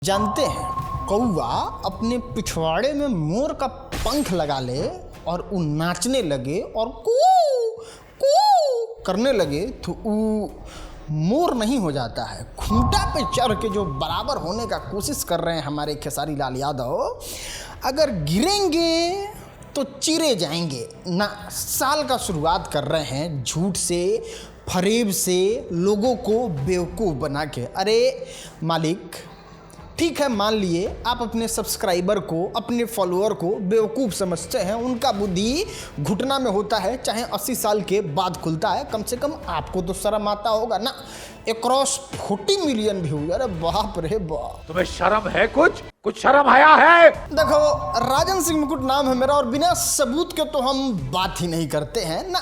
जानते हैं कौवा अपने पिछवाड़े में मोर का पंख लगा ले और वो नाचने लगे और कू कू करने लगे तो वो मोर नहीं हो जाता है। खूंटा पे चढ़ के जो बराबर होने का कोशिश कर रहे हैं हमारे खेसारी लाल यादव, अगर गिरेंगे तो चिरे जाएंगे ना। साल का शुरुआत कर रहे हैं झूठ से, फरेब से, लोगों को बेवकूफ़ बना के। अरे मालिक, ठीक है, मान लिए आप अपने सब्सक्राइबर को, अपने फॉलोअर को बेवकूफ़ समझते हैं, उनका बुद्धि घुटना में होता है, चाहे 80 साल के बाद खुलता है। कम से कम आपको तो शर्म आता होगा ना। अक्रॉस 40 मिलियन व्यूज, अरे बाप रे बाप। तुम्हें शर्म है? कुछ शर्म आया है? देखो, राजन सिंह मुकुट नाम है मेरा और बिना सबूत के तो हम बात ही नहीं करते हैं ना।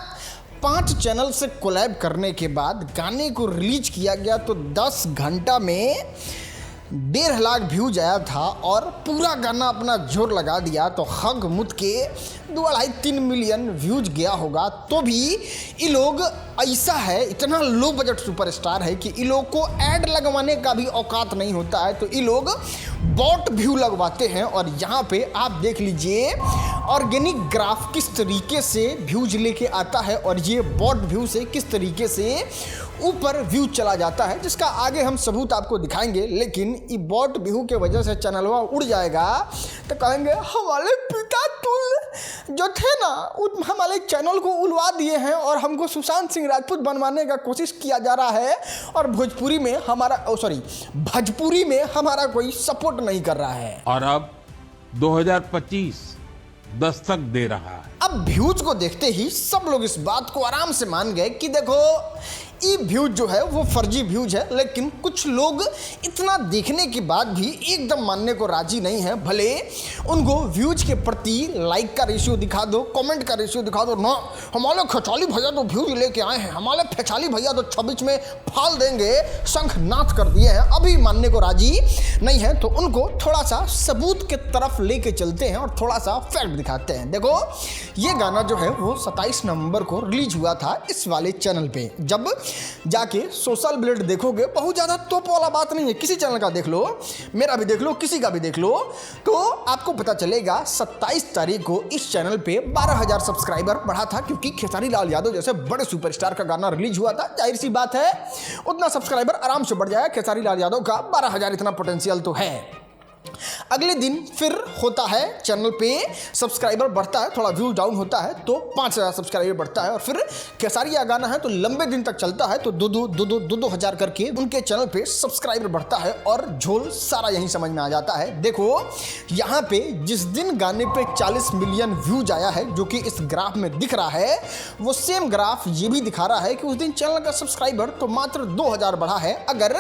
5 चैनल से कोलैब करने के बाद गाने को रिलीज किया गया तो 10 घंटा में 1.5 लाख व्यूज आया था और पूरा गाना अपना जोर लगा दिया तो हग मुद के 2-2.5-3 मिलियन व्यूज गया होगा। तो भी ये लोग ऐसा है, इतना लो बजट सुपरस्टार है कि ये लोग को ऐड लगवाने का भी औकात नहीं होता है, तो ये लोग बॉट व्यू लगवाते हैं। और यहाँ पे आप देख लीजिए ऑर्गेनिक ग्राफ किस तरीके से व्यूज लेके आता है और ये बॉट व्यू से किस तरीके से ऊपर व्यू चला जाता है, जिसका आगे हम सबूत आपको दिखाएंगे। लेकिन ये बॉट व्यू के वजह से चैनलवा उड़ जाएगा तो कहेंगे हमारे पिता तुल जो थे ना, हमारे चैनल को उड़वा दिए हैं और हमको सुशांत सिंह राजपूत बनवाने का कोशिश किया जा रहा है और भोजपुरी में हमारा कोई सपोर्ट नहीं कर रहा है। और अब 2025 दस्तक दे रहा है। अब व्यूज को देखते ही सब लोग इस बात को आराम से मान गए कि देखो ये व्यूज जो है वो फर्जी व्यूज है। लेकिन कुछ लोग इतना देखने के बाद भी एकदम मानने को राजी नहीं है। भले उनको व्यूज के प्रति लाइक का रेशियो दिखा दो, कमेंट का रेशियो दिखा दो, ना हमारे खेसारी भैया तो व्यूज लेके आए हैं, हमारे खेसारी भैया तो 26 में फाल देंगे, शंख नाच कर दिए हैं, अभी मानने को राजी नहीं है। तो उनको थोड़ा सा सबूत के तरफ लेके चलते हैं और थोड़ा सा फैक्ट दिखाते हैं। देखो, ये गाना जो है वो 27 नवंबर को रिलीज हुआ था इस वाले चैनल पे। जब जाके सोशल ब्लेड देखोगे, बहुत ज़्यादा तोप वाला बात नहीं है, किसी चैनल का देख लो, मेरा भी देख लो, किसी का भी देख लो, तो आपको पता चलेगा 27 तारीख को इस चैनल पे 12,000 सब्सक्राइबर बढ़ा था, क्योंकि खेसारी लाल यादव जैसे बड़े सुपरस्टार का गाना रिलीज हुआ था। जाहिर सी बात है उतना सब्सक्राइबर आराम से बढ़ जाएगा। खेसारी लाल यादव का 12,000 इतना पोटेंशियल तो है। अगले दिन फिर होता है चैनल पे सब्सक्राइबर बढ़ता है, थोड़ा व्यू डाउन होता है तो 5,000 सब्सक्राइबर बढ़ता है और फिर खेसारी का गाना है तो लंबे दिन तक चलता है तो 2,000 करके उनके चैनल पे सब्सक्राइबर बढ़ता है और झोल सारा यहीं समझ में आ जाता है। देखो, यहाँ पे जिस दिन गाने पे 40 मिलियन व्यूज आया है, जो कि इस ग्राफ में दिख रहा है, वो सेम ग्राफ ये भी दिखा रहा है कि उस दिन चैनल का सब्सक्राइबर तो मात्र 2,000 बढ़ा है। अगर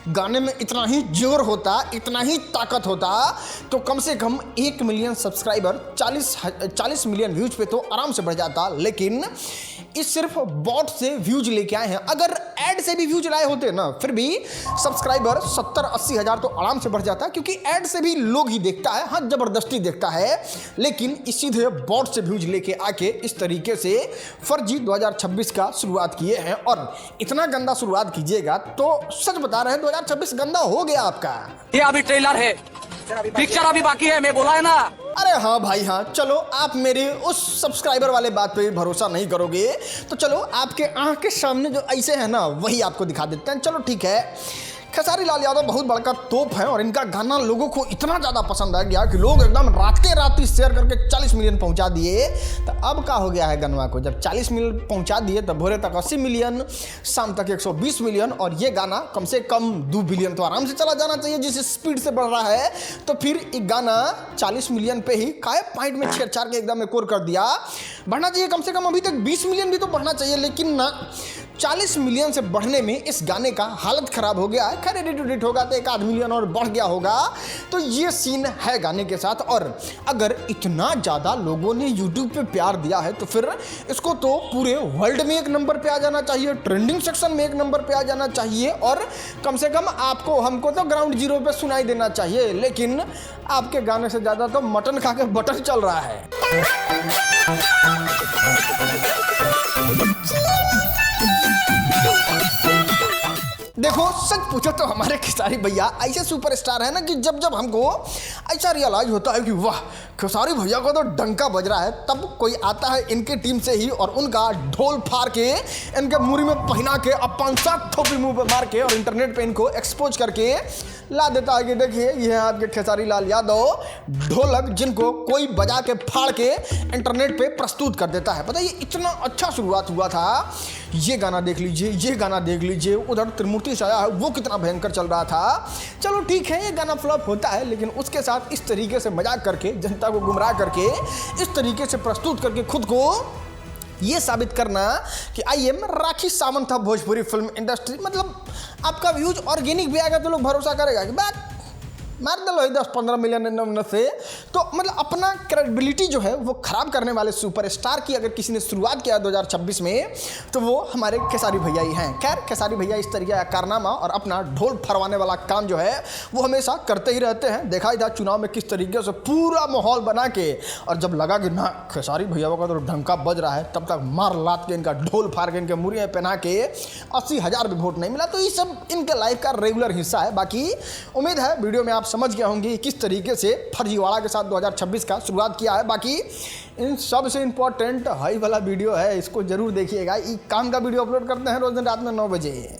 गाने में इतना ही जोर होता, इतना ही ताकत होता तो कम से कम 1 मिलियन सब्सक्राइबर 40 मिलियन व्यूज पे तो आराम से बढ़ जाता। लेकिन इस सिर्फ बॉट से व्यूज लेके आए हैं। अगर ऐड से भी व्यूज लाए होते ना, फिर भी सब्सक्राइबर 70-80 हज़ार तो आराम से बढ़ जाता, क्योंकि ऐड से भी लोग ही देखता है, हाँ जबरदस्ती देखता है। लेकिन इस सीधे बॉट से व्यूज लेके आके इस तरीके से फर्जी 2026 का शुरुआत किए हैं। और इतना गंदा शुरुआत कीजिएगा तो सच बता रहे हैं 2026 गंदा हो गया आपका। ये अभी ट्रेलर है, पिक्चर अभी बाकी है, मैं बोला है ना। अरे हाँ भाई हाँ, चलो आप मेरे उस सब्सक्राइबर वाले बात पे भी भरोसा नहीं करोगे तो चलो आपके आँख के सामने जो ऐसे है ना वही आपको दिखा देते हैं। चलो ठीक है, खेसारी लाल यादव बहुत बड़का तोप है और इनका गाना लोगों को इतना ज़्यादा पसंद आ गया कि लोग एकदम रात ही शेयर करके 40 मिलियन पहुंचा दिए। तो अब क्या हो गया है गनवा को, जब 40 मिलियन पहुंचा दिए तब भोरे तक 80 मिलियन, शाम तक 120 मिलियन और ये गाना कम से कम 2 बिलियन तो आराम से चला जाना चाहिए जिस स्पीड से बढ़ रहा है। तो फिर एक गाना 40 मिलियन पे ही काय पॉइंट में छेड़छाड़ के एकदम एक और कर दिया। बढ़ना चाहिए कम से कम अभी तक 20 मिलियन भी तो बढ़ना चाहिए, लेकिन ना 40 मिलियन से बढ़ने में इस गाने का हालत खराब हो गया है। खैर एडिट होगा तो 1-8 मिलियन और बढ़ गया होगा। तो ये सीन है गाने के साथ। और अगर इतना ज़्यादा लोगों ने यूट्यूब पे प्यार दिया है तो फिर इसको तो पूरे वर्ल्ड में 1 नंबर पे आ जाना चाहिए, ट्रेंडिंग सेक्शन में 1 नंबर पे आ जाना चाहिए और कम से कम आपको हमको तो ग्राउंड जीरो पे सुनाई देना चाहिए। लेकिन आपके गाने से ज़्यादा तो मटन खा के बटन चल रहा है। देखो सच पूछो तो हमारे खेसारी भैया ऐसे सुपरस्टार है ना कि जब जब हमको ऐसा रियलाइज होता है कि वाह खेसारी भैया को तो डंका बज रहा है, तब कोई आता है इनके टीम से ही और उनका ढोल फाड़ के इनके मुरी में पहना के अब 5-7 थोपी मुंह पे मार के और इंटरनेट पे इनको एक्सपोज करके ला देता है कि देखिए ये है आपके खेसारी लाल यादव ढोलक, जिनको कोई बजा के फाड़ के इंटरनेट पे प्रस्तुत कर देता है। पता है ये इतना अच्छा शुरुआत हुआ था, ये गाना देख लीजिए, ये गाना देख लीजिए, उधर त्रिमूर्ति साया है वो कितना भयंकर चल रहा था। चलो ठीक है ये गाना फ्लॉप होता है, लेकिन उसके साथ इस तरीके से मजाक करके जनता को गुमराह करके इस तरीके से प्रस्तुत करके खुद को ये साबित करना कि आई एम राखी सावंत था भोजपुरी फिल्म इंडस्ट्री, मतलब आपका व्यूज ऑर्गेनिक भी आएगा तो लोग भरोसा करेगा कि बात मार दलो 10-15 मिलियन से, तो मतलब अपना क्रेडिबिलिटी जो है वो खराब करने वाले सुपरस्टार की अगर किसी ने शुरुआत किया 2026 में तो वो हमारे खेसारी भैया ही हैं। खैर खेसारी भैया इस तरीके का कारनामा और अपना ढोल फरवाने वाला काम जो है वो हमेशा करते ही रहते हैं। देखा ही था चुनाव में किस तरीके से पूरा माहौल बना के, और जब लगा कि ना खेसारी भैया का तो ढंका बज रहा है, तब तक मार लाद के इनका ढोल फाड़ के इनके मुरियाँ पहना के 80,000 भी वोट नहीं मिला। तो ये सब इनके लाइफ का रेगुलर हिस्सा है। बाकी उम्मीद है वीडियो में आप समझ गए होंगे किस तरीके से फर्जीवाड़ा के साथ 2026 का शुरुआत किया है। बाकी इन सबसे इंपॉर्टेंट हाई वाला वीडियो है, इसको जरूर देखिएगा। ये काम का वीडियो अपलोड करते हैं रोज दिन रात में 9 बजे।